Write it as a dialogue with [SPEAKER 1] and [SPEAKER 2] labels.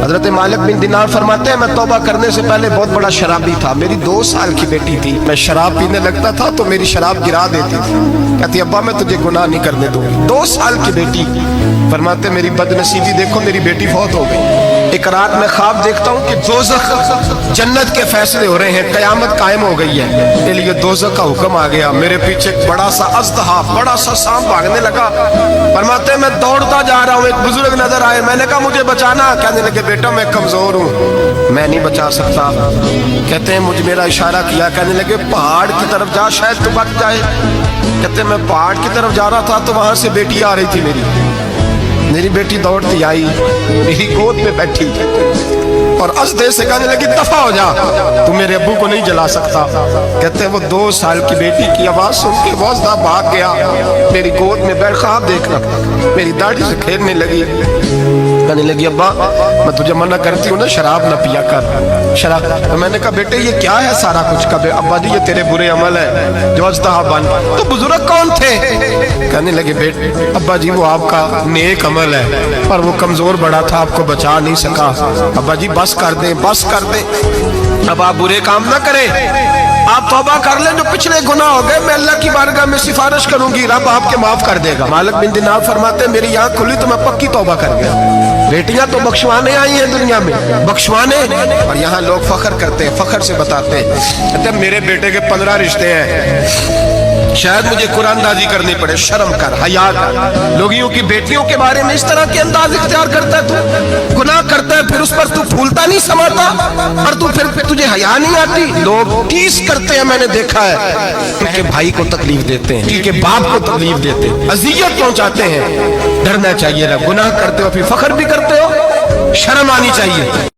[SPEAKER 1] حضرت مالک بن دینار فرماتے ہیں میں توبہ کرنے سے پہلے بہت بڑا شرابی تھا، میری 2 سال کی بیٹی تھی، میں شراب پینے لگتا تھا تو میری شراب گرا دیتی تھی، کہتی ابا میں تجھے گناہ نہیں کرنے دوں گی۔ 2 سال کی بیٹی، فرماتے میری بدنصیبی دیکھو میری بیٹی فوت ہو گئی۔ ایک رات میں خواب دیکھتا ہوں کہ دوزخ جنت کے فیصلے ہو رہے ہیں، قیامت قائم ہو گئی ہے، میرے لیے دوزخ کا حکم آ گیا، میرے پیچھے ایک بڑا سا اژدہا، بڑا سا سانپ بھاگنے لگا۔ فرماتے ہیں میں دوڑتا جا رہا ہوں، ایک بزرگ نظر آئے، میں نے کہا مجھے بچانا، کہنے لگے بیٹا میں کمزور ہوں، میں نہیں بچا سکتا۔ کہتے ہیں مجھے میرا اشارہ کیا، کہنے لگے پہاڑ کی طرف جا شاید تو بچ جائے۔ کہتے ہیں میں پہاڑ کی طرف جا رہا تھا تو وہاں سے بیٹی آ رہی تھی، میری بیٹی دوڑتی آئی، میری گود میں بیٹھی اور ازدے سے کہنے لگی دفع ہو جا، تو میرے ابو کو نہیں جلا سکتا۔ کہتے ہیں وہ 2 سال کی بیٹی کی آواز سن کے وہ ازدہ بھاگ گیا، میری گود میں بیٹھ خواب دیکھنا، میری داڑھی سے کھیلنے لگی، کہنے لگی ابا میں تجھے منع کرتی ہوں نا شراب نہ پیا کر شراب۔ میں نے کہا بیٹے یہ کیا ہے سارا کچھ؟ کبھی ابا جی یہ تیرے برے عمل ہے جو ازدہا بن۔ تو بزرگ کون تھے؟ کہنے لگے بیٹے ابا جی وہ آپ کا نیک عمل ہے، پر وہ کمزور بڑا تھا، آپ کو بچا نہیں سکا۔ ابا جی بس کر دیں، بس کر دیں، اب آپ برے کام نہ کریں، آپ توبہ کر لیں، جو پچھلے گناہ ہو گئے میں اللہ کی بارگاہ میں سفارش کروں گی، رب آپ کے معاف کر دے گا۔ مالک بن دینار فرماتے ہیں میری آنکھ کھلی تو میں پکی توبہ کر گیا۔ بیٹیاں تو بخشوانے آئی ہیں دنیا میں، بخشوانے، اور یہاں لوگ فخر کرتے ہیں، فخر سے بتاتے ہیں، کہتے ہیں میرے بیٹے کے 15 رشتے ہیں، شاید مجھے قرآن دازی کرنی پڑے، شرم کر، حیا کر۔ لوگیوں کی بیٹیوں کے بارے میں اس طرح کے انداز اختیار کرتا ہے، تو گناہ کرتا ہے پھر اس پر تو پھولتا نہیں سماتا، اور تو پھر تجھے حیا نہیں آتی۔ لوگ ٹیس کرتے ہیں، میں نے دیکھا ہے، ان کے بھائی کو تکلیف دیتے ہیں، ان کے باپ کو تکلیف دیتے ہیں، اذیت پہنچاتے ہیں۔ ڈرنا چاہیے، گناہ کرتے ہو پھر فخر بھی کرتے ہو، شرم آنی چاہیے۔